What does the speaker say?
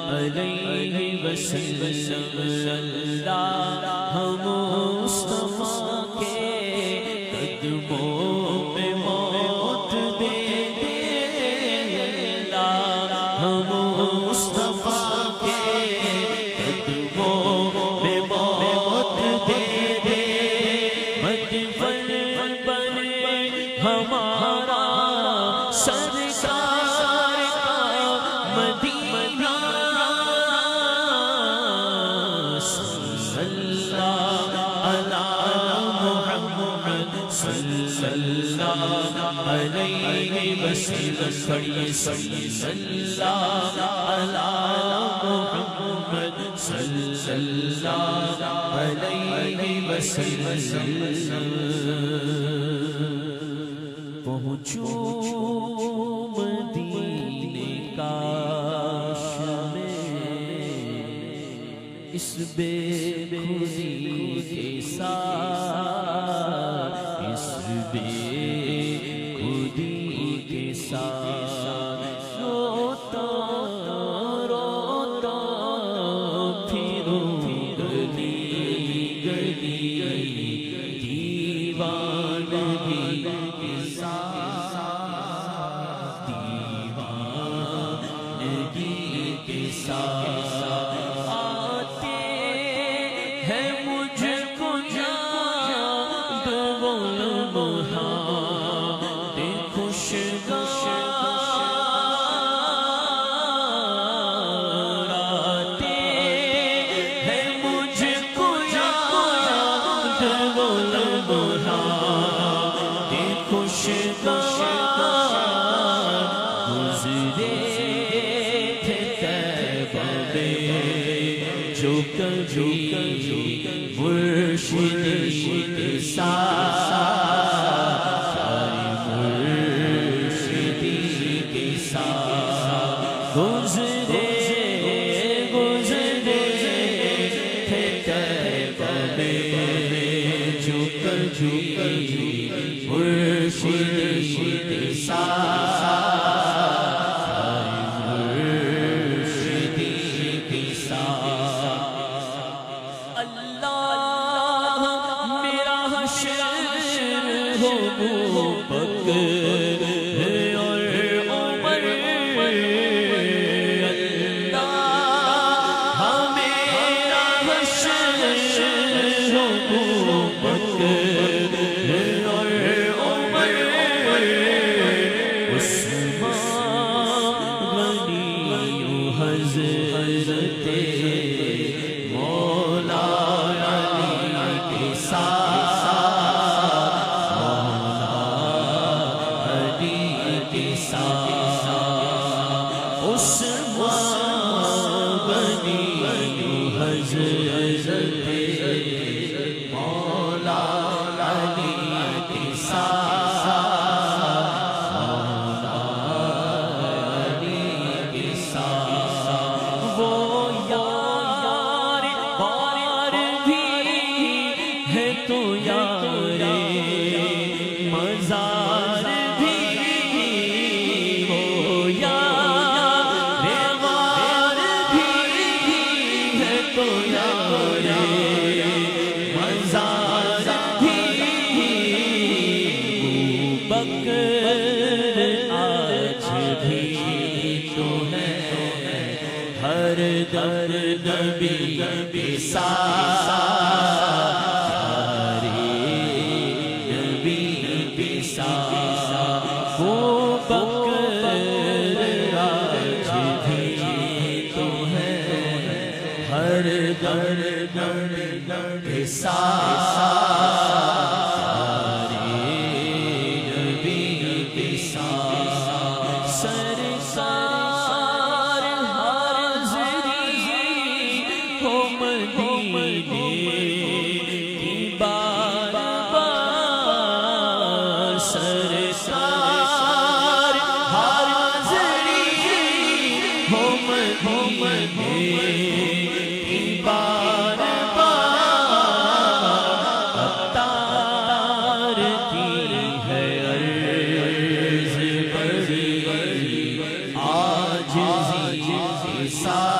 علیہ وسلم اللہ ہم مصطفیٰ کے قدموں میں موت دے دے اللہ ہم مصطفیٰ کے قدموں میں موت دے دے مدفن بنے ہمارا سرکار کا مدینہ صلی اللہ علی محمد صلی اللہ علیہ وسلم پڑھیے صلی اللہ علی محمد صلی اللہ علیہ وسلم پہنچوں مدینے کاش میں اس بے خودی کے ساتھ اس بے خودی کے ساتھ روتا روتا پھروں گلی گلی دیوانگی کے ساتھ دیوانگی کے ساتھ آتے ہیں مجھ کو یاد وہ لمحات خوشگوار آتے ہیں مجھ کو یاد وہ لمحات خوشگوار گزرے تھے طیبہ میں جو کبھی مرشدی کے ساتھ مرشدی کے ساتھ گزرے تھے طیبہ میں جو کبھی مرشدی کے ساتھ مرشدی کے ساتھ اللہ میرا حشر ہو بکر اور عمر اللہ میرا حشر ہو بکر اور عمر عثمان غنی و حضرت مولا علی کے ساتھ مولا علی کے ساتھ عثمان غنی و حضرت مولا علی کے ساتھ مولا علی کے ساتھ وہ یار بار بھی ہے تو یار مزار بھی وہ یار بار بھی ہے تو یار مزار بھی بکر آج بھی تو ہے ہر در نبی کے ساتھ نبی کے ساتھ وہ بکر آج بھی تو ہے ہر در نبی کے ساتھ نبی کے ساتھ سرکار حاضری ہو مدینے کی بار بار سرکار حاضری ہو مدینے کی بار بار اتار کی ہے عرض بڑی عاجزی کے ساتھ